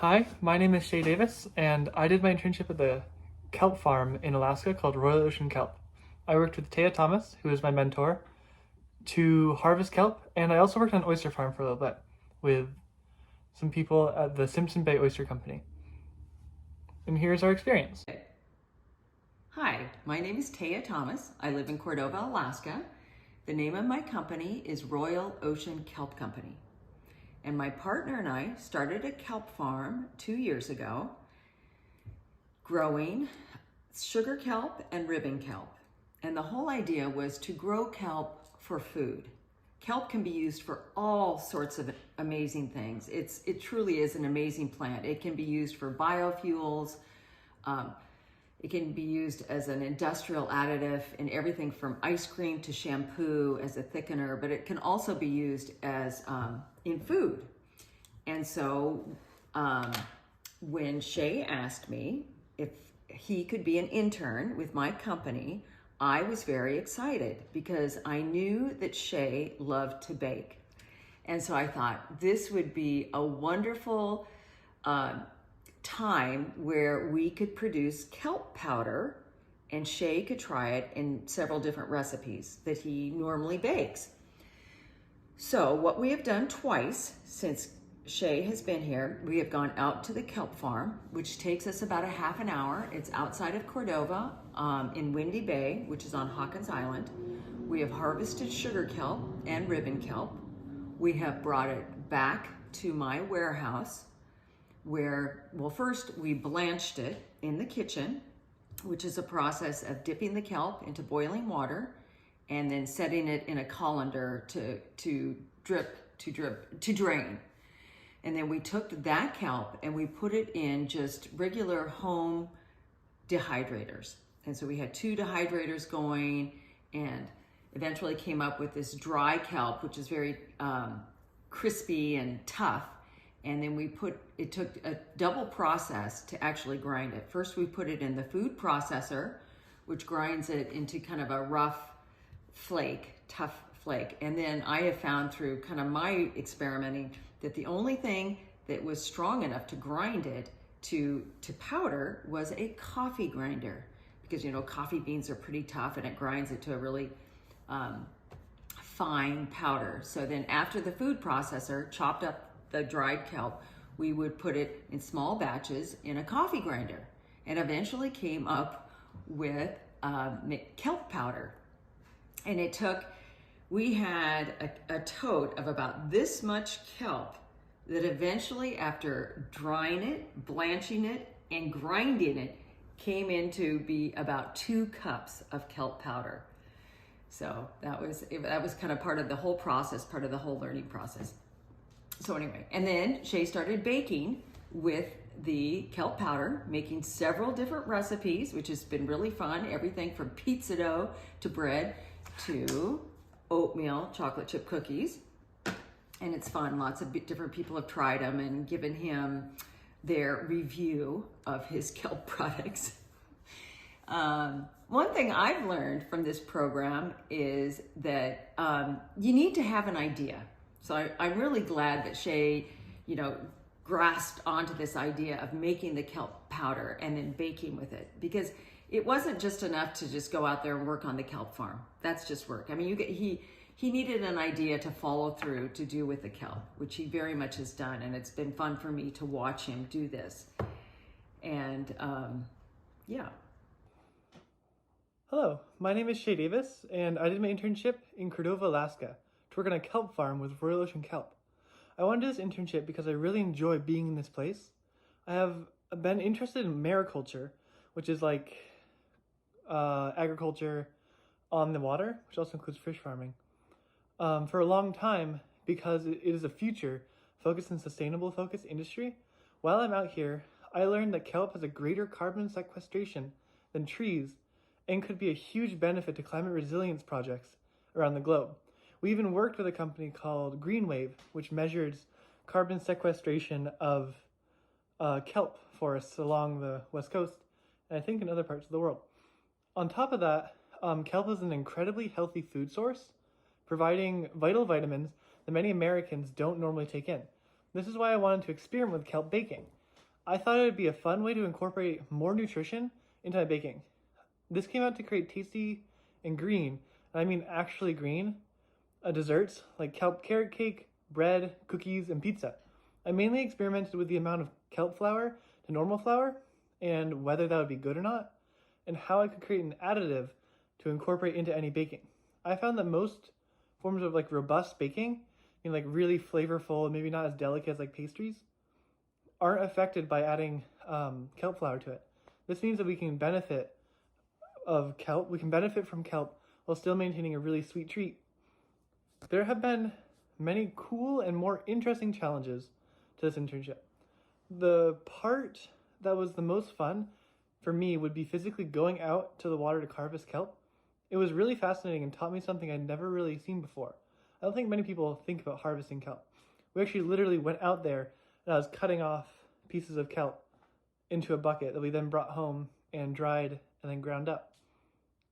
Hi, my name is Shay Davis, and I did my internship at the kelp farm in Alaska called Royal Ocean Kelp. I worked with Thea Thomas, who is my mentor, to harvest kelp, and I also worked on an oyster farm for a little bit with some people at the Simpson Bay Oyster Company. And here's our experience. Hi, my name is Thea Thomas. I live in Cordova, Alaska. The name of my company is Royal Ocean Kelp Company. And my partner and I started a kelp farm 2 years ago, growing sugar kelp and ribbon kelp. And the whole idea was to grow kelp for food. Kelp can be used for all sorts of amazing things. It truly is an amazing plant. It can be used for biofuels. It can be used as an industrial additive in everything from ice cream to shampoo as a thickener, but it can also be used as in food. And so when Shay asked me if he could be an intern with my company, I was very excited because I knew that Shay loved to bake. And so I thought this would be a wonderful time where we could produce kelp powder and Shay could try it in several different recipes that he normally bakes. So what we have done twice since Shay has been here, we have gone out to the kelp farm, which takes us about a half an hour. It's outside of Cordova in Windy Bay, which is on Hawkins Island. We have harvested sugar kelp and ribbon kelp. We have brought it back to my warehouse where, well, first we blanched it in the kitchen, which is a process of dipping the kelp into boiling water and then setting it in a colander to drain. And then we took that kelp and we put it in just regular home dehydrators. And so we had 2 dehydrators going and eventually came up with this dry kelp, which is very crispy and tough. And then it took a double process to actually grind it. First, we put it in the food processor, which grinds it into kind of a rough flake, tough flake. And then I have found through kind of my experimenting that the only thing that was strong enough to grind it to powder was a coffee grinder, because coffee beans are pretty tough and it grinds it to a really fine powder. So then after the food processor chopped up the dried kelp, we would put it in small batches in a coffee grinder and eventually came up with kelp powder. And we had a tote of about this much kelp that eventually, after drying it, blanching it, and grinding it, came in to be about 2 cups of kelp powder. So that was kind of part of the whole process, part of the whole learning process. So anyway, and then Shay started baking with the kelp powder, making several different recipes, which has been really fun. Everything from pizza dough to bread to oatmeal chocolate chip cookies. And it's fun. Lots of different people have tried them and given him their review of his kelp products. One thing I've learned from this program is that you need to have an idea. So I'm really glad that Shay, grasped onto this idea of making the kelp powder and then baking with it, because it wasn't just enough to just go out there and work on the kelp farm. That's just work. I mean, he needed an idea to follow through to do with the kelp, which he very much has done, and it's been fun for me to watch him do this. And yeah. Hello, my name is Shay Davis, and I did my internship in Cordova, Alaska, to work on a kelp farm with Royal Ocean Kelp. I wanted this internship because I really enjoy being in this place. I have been interested in mariculture, which is like agriculture on the water, which also includes fish farming, for a long time, because it is a future focused in sustainable focused industry. While I'm out here, I learned that kelp has a greater carbon sequestration than trees and could be a huge benefit to climate resilience projects around the globe. We even worked with a company called Greenwave, which measures carbon sequestration of kelp forests along the West Coast, and I think in other parts of the world. On top of that, kelp is an incredibly healthy food source, providing vital vitamins that many Americans don't normally take in. This is why I wanted to experiment with kelp baking. I thought it would be a fun way to incorporate more nutrition into my baking. This came out to create tasty and green, and I mean actually green, desserts like kelp carrot cake, bread, cookies, and pizza. I mainly experimented with the amount of kelp flour to normal flour and whether that would be good or not, and how I could create an additive to incorporate into any baking. I found that most forms of like robust baking, like really flavorful and maybe not as delicate as like pastries, aren't affected by adding kelp flour to it. This means that we can benefit from kelp while still maintaining a really sweet treat. There have been many cool and more interesting challenges to this internship. The part that was the most fun for me would be physically going out to the water to harvest kelp. It was really fascinating and taught me something I'd never really seen before. I don't think many people think about harvesting kelp. We actually literally went out there and I was cutting off pieces of kelp into a bucket that we then brought home and dried and then ground up.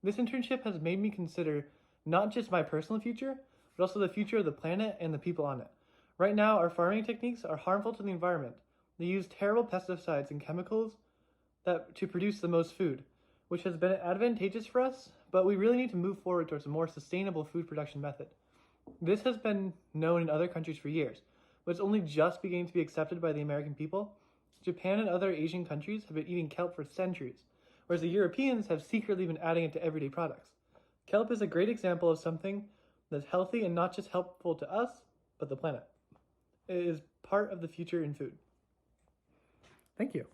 This internship has made me consider not just my personal future, but also the future of the planet and the people on it. Right now, our farming techniques are harmful to the environment. They use terrible pesticides and chemicals to produce the most food, which has been advantageous for us, but we really need to move forward towards a more sustainable food production method. This has been known in other countries for years, but it's only just beginning to be accepted by the American people. Japan and other Asian countries have been eating kelp for centuries, whereas the Europeans have secretly been adding it to everyday products. Kelp is a great example of something that's healthy and not just helpful to us, but the planet. It is part of the future in food. Thank you.